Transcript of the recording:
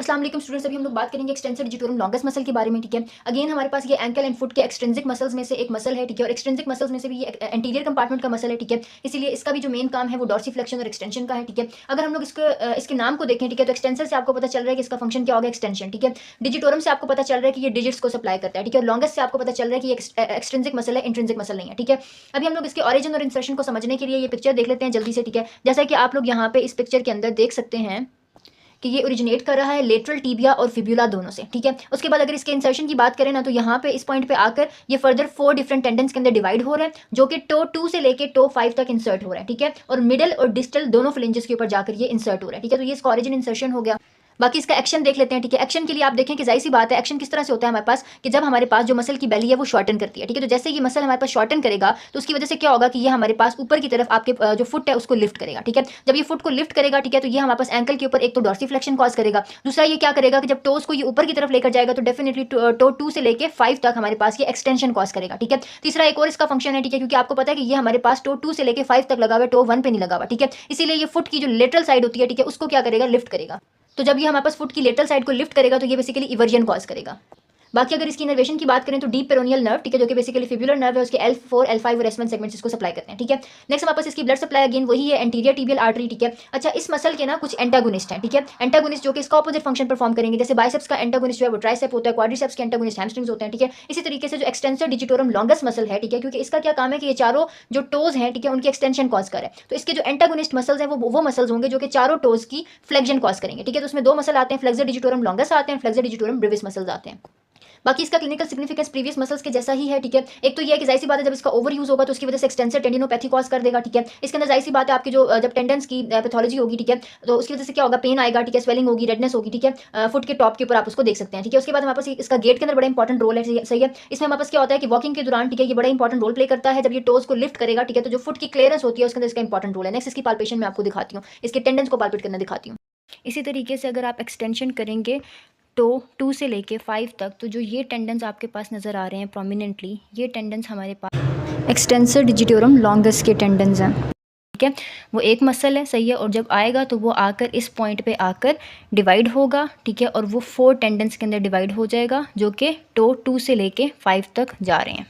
अस्सलाम वालेकुम स्टूडेंट्स, अभी हम लोग बात करेंगे एक्सटेंसर डिजिटोरम लॉन्गस मसल के बारे में। ठीक है, अगेन हमारे पास ये एंकल एंड फुट के एक्सट्रिंसिक मसल्स में से एक मसल है। ठीक है, और एक्सट्रिंसिक मसल्स में से भी ये एंटीरियर कंपार्टमेंट का मसल है। ठीक है, इसीलिए इसका भी जो मेन काम है वो डॉर्सिफ्लेक्शन और एक्सटेंशन का है। ठीक है, अगर हम लोग इसके नाम को देखें, ठीक है, तो एक्सटेंसर से आपको पता चल रहा है कि इसका फंक्शन क्या होगा, एक्सटेंशन। ठीक है, डिजिटोरम से आपको पता चल रहा है कि ये डिजिट्स को सप्लाई करता है। ठीक है, और लॉन्गस से आपको पता चल रहा है कि ये एक्सट्रिंसिक मसल है, इंट्रिंसिक मसल नहीं है। ठीक है, अभी हम लोग इसके ऑरिजिन और इंसर्शन को समझने के लिए ये पिक्चर देख लेते हैं जल्दी से। ठीक है, जैसा कि आप लोग यहाँ पे इस पिक्चर के अंदर देख सकते हैं कि ये ओरिजिनेट कर रहा है लेटरल टीबिया और फिब्यूला दोनों से। ठीक है, उसके बाद अगर इसके इंसर्शन की बात करें ना, तो यहाँ पे इस पॉइंट पे आकर ये फर्दर 4 डिफरेंट टेंडेंस के अंदर डिवाइड हो रहे हैं, जो कि टो 2 से लेके टो 5 तक इंसर्ट हो रहा है। ठीक है, और मिडल और डिस्टल दोनों फ्लिंजेस के ऊपर जाकर ये इंसर्ट हो रहा है। ठीक है, तो ये इसका ऑरिजिन इंसर्शन हो गया। बाकी इसका एक्शन देख लेते हैं। ठीक है, एक्शन के लिए आप देखें कि जाहिर सी बात है, एक्शन किस तरह से होता है हमारे पास कि जब हमारे पास जो मसल की बेली है वो शॉर्टन करती है। ठीक है, तो जैसे ये मसल हमारे पास शॉर्टन करेगा तो उसकी वजह से क्या होगा कि ये हमारे पास ऊपर की तरफ आपके जो फुट है उसको लिफ्ट करेगा। ठीक है, जब ये फुट को लिफ्ट करेगा, ठीक है, तो ये हमारे पास एंकल के ऊपर एक तो डॉर्सिफ्लेक्शन कॉज करेगा, दूसरा ये क्या करेगा कि जब टोज को ये ऊपर की तरफ लेकर जाएगा तो डेफिनेटली टो 2 से लेके 5 तक हमारे पास ये एक्सटेंशन कॉज करेगा। ठीक है, तीसरा एक और इसका फंक्शन है। ठीक है, क्योंकि आपको पता है कि ये हमारे पास टो 2 से लेके 5 तक लगा हुआ है, टो 1 पे नहीं लगा हुआ। ठीक है, इसीलिए ये फुट की जो लेटरल साइड होती है, ठीक है, उसको क्या करेगा, लिफ्ट करेगा। तो जब ये हमारे पास फुट की लेटरल साइड को लिफ्ट करेगा तो ये बेसिकली इवर्जन कॉज करेगा। बाकी अगर इसकी इनर्वेशन की बात करें तो डीप पेरोनियल नर्व, ठीक है, जो कि बेसिकली फिब्युलर नर्व है, उसके L4 L5 और S1 सेगमेंट्स इसको सप्लाई करते हैं। ठीक है, नेक्स्ट हमारे पास इसकी ब्लड सप्लाई अगेन वही है, एंटीरियर टिबियल आर्टरी। ठीक है, अच्छा, इस मसल के ना कुछ एंटागोनिस्ट हैं। ठीक है, एंटागोनिस्ट जो कि इसका ऑपोजिट फंक्शन परफॉर्म करेंगे, जैसे बाइसेप्स का एंटागोनिस्ट जो है वो ट्राइसेप होता है, क्वाड्रिसेप्स के एंटागोनिस्ट हैमस्ट्रिंग्स होते हैं। ठीक है, इसी तरीके से जो एक्सटेंसर डिजिटोरम लॉन्गस मसल है, ठीक है, क्योंकि इसका क्या काम है कि ये चारों जो टोज हैं, ठीक है, उनकी एक्सटेंशन कॉज कर है, तो इसके जो एंटागोनिस्ट मसल्स हैं वो मसल्स होंगे जो कि चारों टोज की फ्लेक्शन कॉज करेंगे। ठीक है, तो उसमें दो मसल आते हैं, फ्लेक्सर डिजिटोरम लॉन्गस आते हैं, फ्लेक्सर डिजिटोरम ब्रेविस मसल्स आते हैं। बाकी इसका क्लिनिकल सिग्निफिकेंस प्रीवियस मसल्स के जैसा ही है। ठीक है, एक तो ये है कि जाहिर सी बात है जब इसका ओवर यूज होगा तो उसकी वजह से एक्सटेंसर टेंडिनोपैथी कॉज कर देगा। ठीक है, इसके अंदर जाहिर सी बात है आपकी जो जब टेंडेंस की पैथोलॉजी होगी, ठीक है, तो उसकी वजह से क्या होगा, पेन आएगा। ठीक है, स्वेलिंग होगी, रेडनेस होगी। ठीक है, फुट के टॉप के ऊपर आप उसको देख सकते हैं। ठीक है, उसके बाद हमारे पास इसका गेट के अंदर बड़ा इंपॉर्टेंट रोल है। सही है, इसमें हमारे पास क्या होता है कि वॉकिंग के दौरान, ठीक है, ये बड़ा इंपॉर्टेंट रोल प्ले करता है। जब ये टोज को लिफ्ट करेगा, ठीक है, तो जो फुट की क्लियरेंस होती है उसके अंदर इसका इंपॉर्टेंट रोल है। नेक्स्ट इसकी पाल्पेशन में आपको दिखाती हूँ, इसके टेंडेंस को पाल्पेट करना दिखाती हूँ। इसी तरीके से अगर आप एक्सटेंशन करेंगे टो 2 से लेके 5 तक, तो जो ये टेंडेंस आपके पास नज़र आ रहे हैं प्रोमिनेंटली, ये टेंडेंस हमारे पास एक्सटेंसर डिजिटोरम लॉन्गस के टेंडेंस हैं। ठीक है, वो एक मसल है। सही है, और जब आएगा तो वो आकर इस पॉइंट पे आकर डिवाइड होगा। ठीक है, और वो 4 टेंडेंस के अंदर डिवाइड हो जाएगा जो कि टो 2 से लेके 5 तक जा रहे हैं।